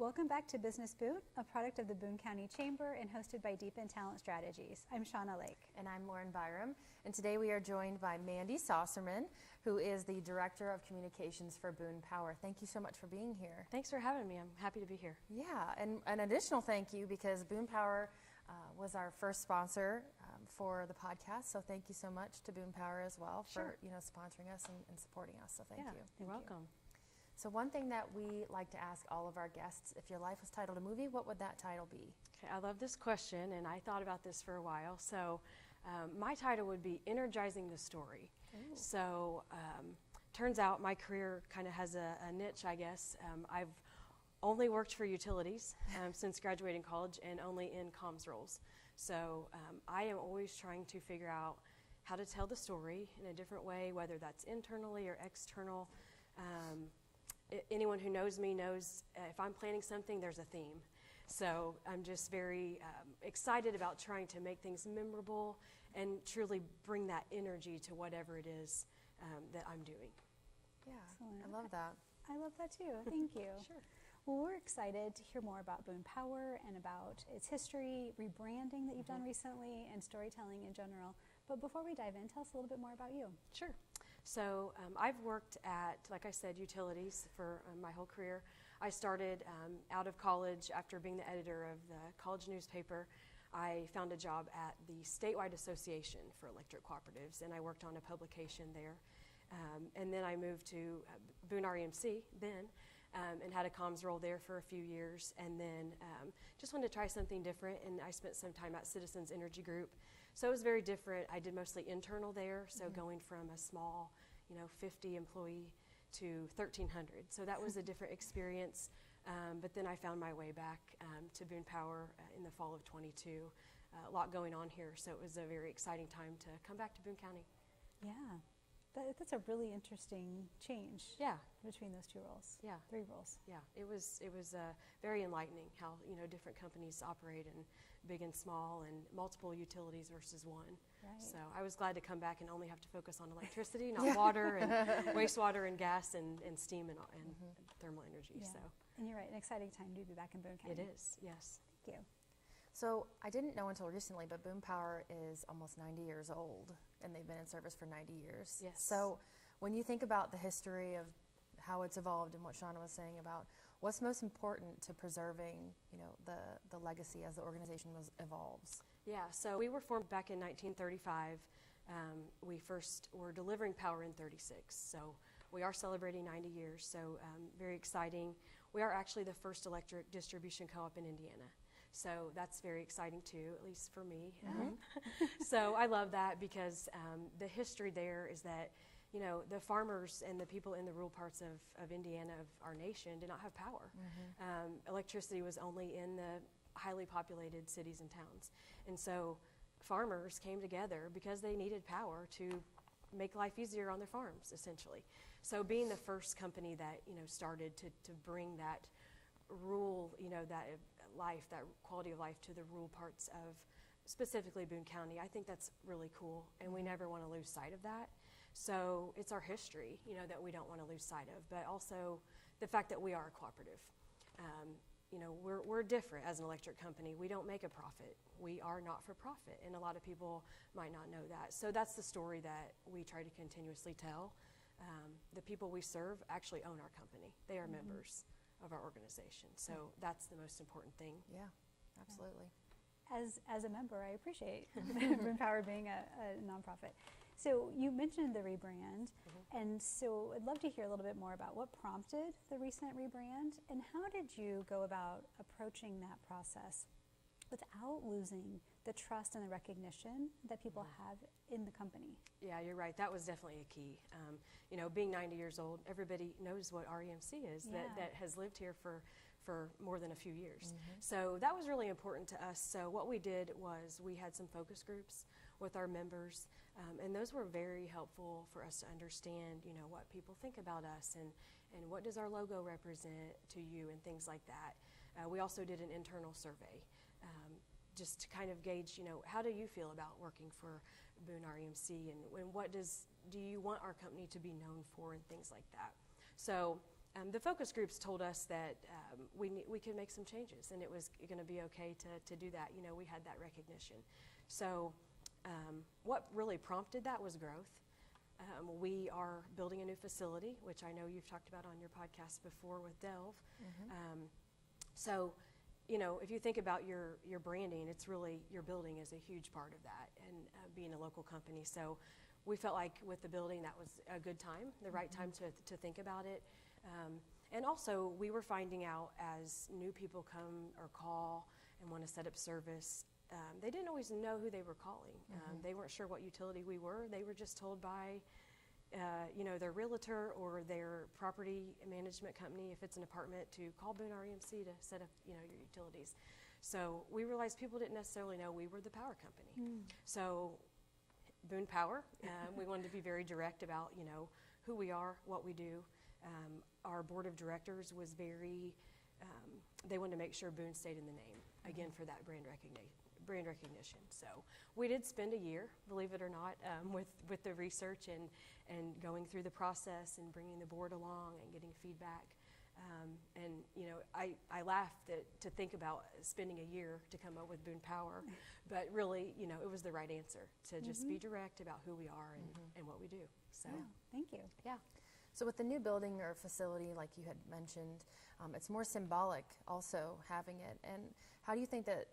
Welcome back to Business Boone, a product of the Boone County Chamber and hosted by Deep in Talent Strategies. I'm Shauna Lake. And I'm Lauren Byram. And today we are joined by Mandy Saucerman, who is the Director of Communications for Boone Power. Thank you so much for being here. Thanks for having me. I'm happy to be here. Yeah, and an additional thank you because Boone Power was our first sponsor for the podcast. So thank you so much to Boone Power as well for sponsoring us and supporting us. So thank you. You're welcome. So one thing that we like to ask all of our guests, if your life was titled a movie, what would that title be? Okay, I love this question, and I thought about this for a while. So my title would be Energizing the Story. Ooh. So turns out my career kind of has a niche, I guess. I've only worked for utilities since graduating college and only in comms roles. So I am always trying to figure out how to tell the story in a different way, whether that's internally or external. Anyone who knows me knows if I'm planning something, there's a theme. So I'm just very excited about trying to make things memorable and truly bring that energy to whatever it is that I'm doing. Yeah, excellent. I love that. I love that too. Thank you. Sure. Well, we're excited to hear more about Boone Power and about its history, rebranding that you've done recently, and storytelling in general. But before we dive in, tell us a little bit more about you. Sure. So I've worked at, like I said, utilities for my whole career. I started out of college after being the editor of the college newspaper. I found a job at the statewide association for electric cooperatives, and I worked on a publication there. And then I moved to Boone REMC then, and had a comms role there for a few years, and then just wanted to try something different, and I spent some time at Citizens Energy Group. So it was very different. I did mostly internal there, so going from a small, 50 employee to 1,300. So that was a different experience. But then I found my way back to Boone Power in the fall of 22. A lot going on here, so it was a very exciting time to come back to Boone County. Yeah, that's a really interesting change. Yeah, between those two roles. Yeah, 3 roles. Yeah, it was very enlightening how different companies operate, and big and small, and multiple utilities versus one. Right. So I was glad to come back and only have to focus on electricity, not water and wastewater and gas and steam and thermal energy. Yeah. So. And you're right, an exciting time to be back in Boone County. It is, yes. Thank you. So I didn't know until recently, but Boone Power is almost 90 years old, and they've been in service for 90 years. Yes. So when you think about the history of how it's evolved and what Shauna was saying about what's most important to preserving, the legacy as the organization evolves? Yeah, so we were formed back in 1935. We first were delivering power in 36. So we are celebrating 90 years, so very exciting. We are actually the first electric distribution co-op in Indiana. So that's very exciting too, at least for me. So I love that because the history there is that, the farmers and the people in the rural parts of Indiana, of our nation, did not have power. Electricity was only in the highly populated cities and towns. And so farmers came together because they needed power to make life easier on their farms, essentially. So being the first company that, started to bring that rural, that life, that quality of life to the rural parts of specifically Boone County, I think that's really cool, and we never want to lose sight of that. So it's our history, that we don't want to lose sight of, but also the fact that we are a cooperative. We're different as an electric company. We don't make a profit. We are not for profit, and a lot of people might not know that. So that's the story that we try to continuously tell. The people we serve actually own our company. They are members of our organization. So that's the most important thing. Yeah, absolutely. As a member, I appreciate Boone Power being a nonprofit. So you mentioned the rebrand, and so I'd love to hear a little bit more about what prompted the recent rebrand, and how did you go about approaching that process without losing the trust and the recognition that people have in the company? Yeah, you're right. That was definitely a key. Being 90 years old, everybody knows what REMC is, that has lived here for more than a few years. So that was really important to us. So what we did was we had some focus groups with our members, and those were very helpful for us to understand, what people think about us and what does our logo represent to you and things like that. We also did an internal survey just to kind of gauge, how do you feel about working for Boone REMC, and what do you want our company to be known for, and things like that. So the focus groups told us that we could make some changes, and it was going to be okay to do that. We had that recognition. So what really prompted that was growth. We are building a new facility, which I know you've talked about on your podcast before with Delve. So, if you think about your branding, it's really, your building is a huge part of that, and being a local company. So we felt like with the building, that was a good time, the right time to think about it. And also, we were finding out as new people come or call and want to set up service, they didn't always know who they were calling. They weren't sure what utility we were. They were just told by, their realtor or their property management company, if it's an apartment, to call Boone REMC to set up, your utilities. So we realized people didn't necessarily know we were the power company. So Boone Power, we wanted to be very direct about, who we are, what we do. Our board of directors was very, they wanted to make sure Boone stayed in the name, again, for that brand recognition. So we did spend a year, believe it or not, with the research and going through the process and bringing the board along and getting feedback. I laugh to think about spending a year to come up with Boone Power, but really, it was the right answer to just be direct about who we are and what we do. So, yeah, thank you. Yeah. So with the new building or facility, like you had mentioned, it's more symbolic also having it. And how do you think that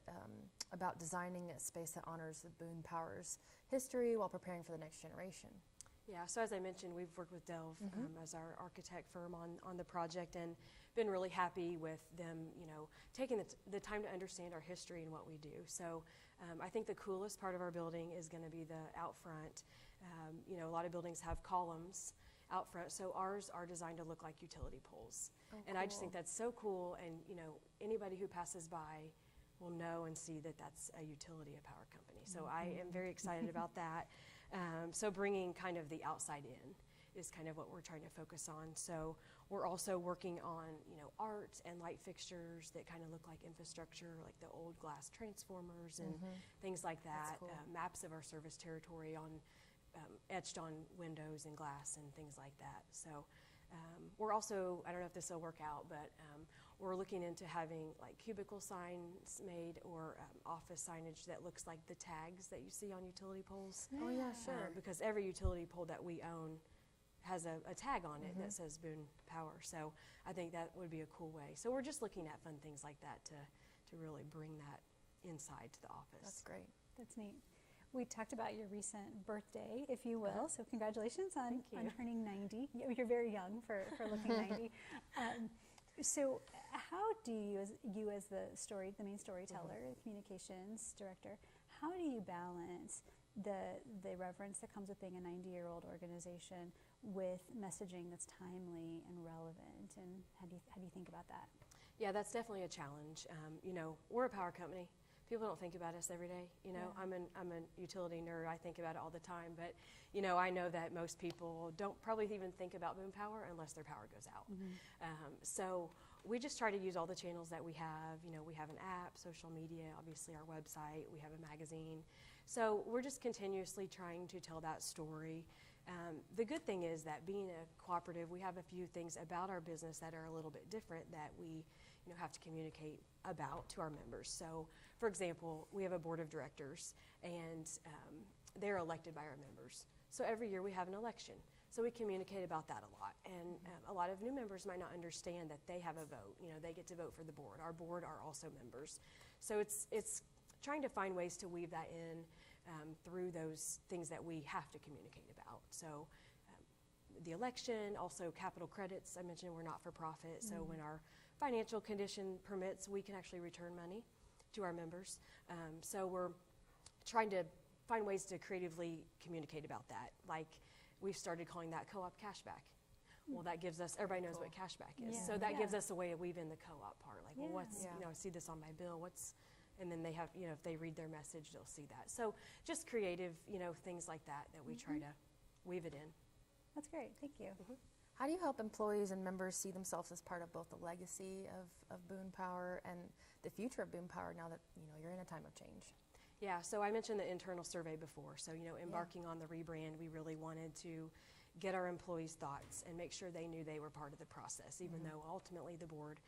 about designing a space that honors the Boone Power's history while preparing for the next generation? Yeah, so as I mentioned, we've worked with Delve as our architect firm on the project, and been really happy with them, taking the time to understand our history and what we do. So I think the coolest part of our building is going to be the out front. A lot of buildings have columns out front, so ours are designed to look like utility poles. And I just think that's so cool, and anybody who passes by will know and see that that's a utility, a power company. So I am very excited about that. So bringing kind of the outside in is kind of what we're trying to focus on. So we're also working on, art and light fixtures that kind of look like infrastructure, like the old glass transformers and things like that. Cool. Maps of our service territory etched on windows and glass and things like that. So we're also, I don't know if this will work out, but we're looking into having like cubicle signs made or office signage that looks like the tags that you see on utility poles. Oh yeah, sure. Because every utility pole that we own has a tag on it that says Boone Power. So I think that would be a cool way. So we're just looking at fun things like that to really bring that inside to the office. That's great. That's neat. We talked about your recent birthday, if you will, so congratulations on turning 90. You're very young for looking 90. So how do you as the main storyteller, the communications director, how do you balance the reverence that comes with being a 90-year-old organization with messaging that's timely and relevant, and how do you think about that? Yeah, that's definitely a challenge. We're a power company. People don't think about us every day. I'm a utility nerd. I think about it all the time. But, I know that most people don't probably even think about Boone Power unless their power goes out. So we just try to use all the channels that we have. We have an app, social media, obviously our website. We have a magazine. So we're just continuously trying to tell that story. The good thing is that being a cooperative, we have a few things about our business that are a little bit different that we have to communicate about to our members. So, for example, we have a board of directors, and they're elected by our members. So every year we have an election. So we communicate about that a lot. And a lot of new members might not understand that they have a vote. They get to vote for the board. Our board are also members. So it's trying to find ways to weave that in through those things that we have to communicate about. So the election, also capital credits. I mentioned we're not for profit. So when our financial condition permits, we can actually return money to our members. So we're trying to find ways to creatively communicate about that. Like we've started calling that co-op cashback. Well, that gives us, everybody knows what cashback is. Yeah. So that gives us a way to weave in the co-op part. Like, well, what's, I see this on my bill, and then they have, if they read their message, they'll see that. So just creative, things like that we try to weave it in. That's great. Thank you. How do you help employees and members see themselves as part of both the legacy of Boone Power and the future of Boone Power now that you're in a time of change? Yeah, so I mentioned the internal survey before. So, embarking on the rebrand, we really wanted to, get our employees' thoughts and make sure they knew they were part of the process, even though ultimately the board,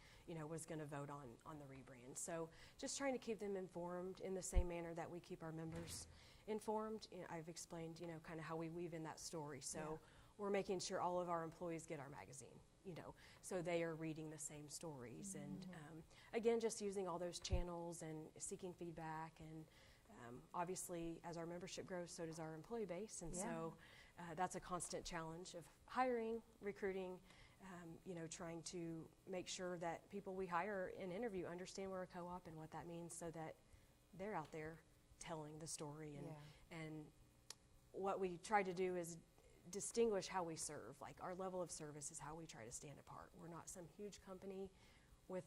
was going to vote on the rebrand. So just trying to keep them informed in the same manner that we keep our members informed. I've explained, kind of how we weave in that story. So we're making sure all of our employees get our magazine, so they are reading the same stories. And again, just using all those channels and seeking feedback. And obviously, as our membership grows, so does our employee base. And so that's a constant challenge of hiring, recruiting, trying to make sure that people we hire and interview understand we're a co-op and what that means, so that they're out there telling the story. And what we try to do is distinguish how we serve. Like, our level of service is how we try to stand apart. We're not some huge company with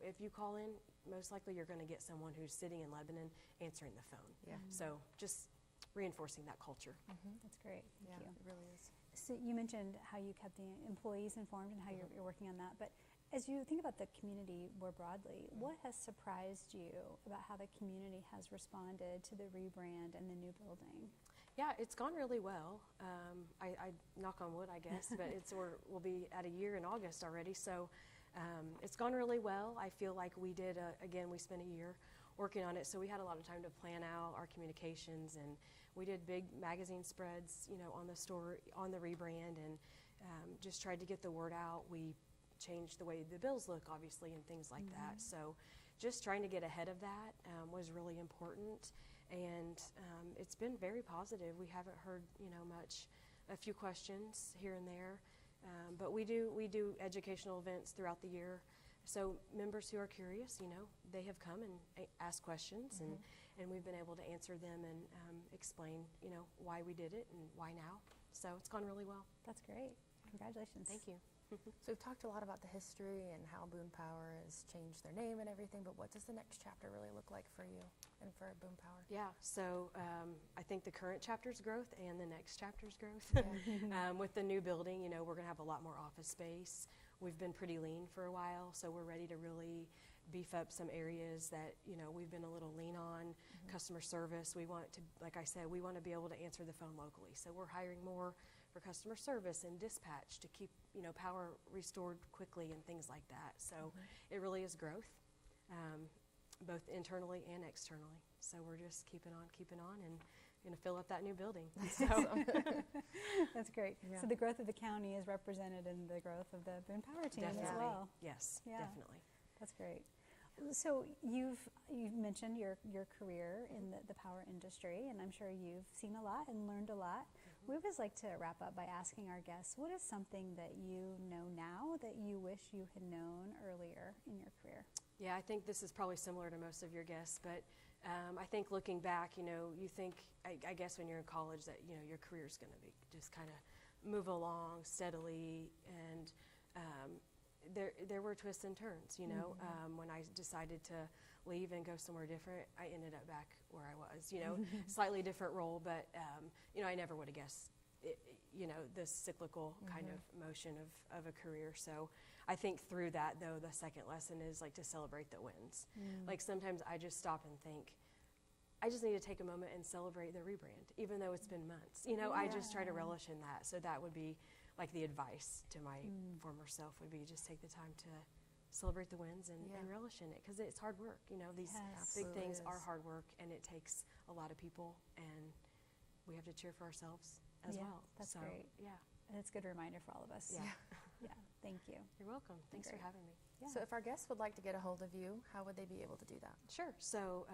if you call in, most likely you're going to get someone who's sitting in Lebanon answering the phone. So just reinforcing that culture. That's great. Thank you. It really is. So you mentioned how you kept the employees informed and how you're working on that, but as you think about the community more broadly, what has surprised you about how the community has responded to the rebrand and the new building? Yeah, it's gone really well. I knock on wood, I guess, but we'll be at a year in August already, so it's gone really well. I feel like we did, again, we spent a year working on it, so we had a lot of time to plan out our communications, and we did big magazine spreads, on the store, on the rebrand, and just tried to get the word out. We changed the way the bills look, obviously, and things like that. So just trying to get ahead of that was really important, and it's been very positive. We haven't heard, much, a few questions here and there, but we do educational events throughout the year. So members who are curious, they have come and asked questions, and we've been able to answer them and explain, why we did it and why now. So it's gone really well. That's great. Congratulations. Thank you. So we've talked a lot about the history and how Boone Power has changed their name and everything, but what does the next chapter really look like for you and for Boone Power? Yeah, so I think the current chapter's growth and the next chapter's growth. With the new building, we're going to have a lot more office space. We've been pretty lean for a while, so we're ready to really beef up some areas that, we've been a little lean on. Customer service, we want to, like I said, we want to be able to answer the phone locally. So we're hiring more for customer service and dispatch to keep, power restored quickly and things like that. So it really is growth, both internally and externally. So we're just keeping on and going to fill up that new building. So. That's great. Yeah. So the growth of the county is represented in the growth of the Boone Power team Definitely. as well. Yes, Yeah. definitely. That's great. So you've mentioned your career in the power industry, and I'm sure you've seen a lot and learned a lot. We always like to wrap up by asking our guests, what is something that you know now that you wish you had known earlier in your career? Yeah, I think this is probably similar to most of your guests, but I think looking back, you think, I guess when you're in college that, your career's going to be just kind of move along steadily, and there were twists and turns, when I decided to leave and go somewhere different, I ended up back where I was, slightly different role, but, I never would have guessed, the cyclical kind of motion of a career. So I think through that, though, the second lesson is like to celebrate the wins. Like sometimes I just stop and think, I just need to take a moment and celebrate the rebrand, even though it's been months. I just try to relish in that. So that would be like the advice to my former self would be just take the time to celebrate the wins and relish in it, because it's hard work. These big things are hard work, and it takes a lot of people, and we have to cheer for ourselves as well. That's so, great. Yeah. And it's a good reminder for all of us. Yeah. Yeah. Thank you. You're welcome. Thanks for having me. Yeah. So if our guests would like to get a hold of you, how would they be able to do that? Sure. So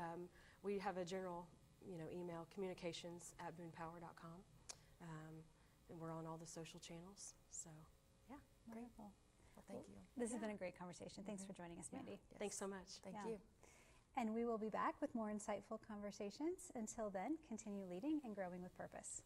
we have a general, email, communications@boonepower.com. And we're on all the social channels. So, yeah. Wonderful. Well, thank you. This has been a great conversation. Thanks for joining us, Mandy. Yes. Thanks so much. Thank Yeah. you. And we will be back with more insightful conversations. Until then, continue leading and growing with purpose.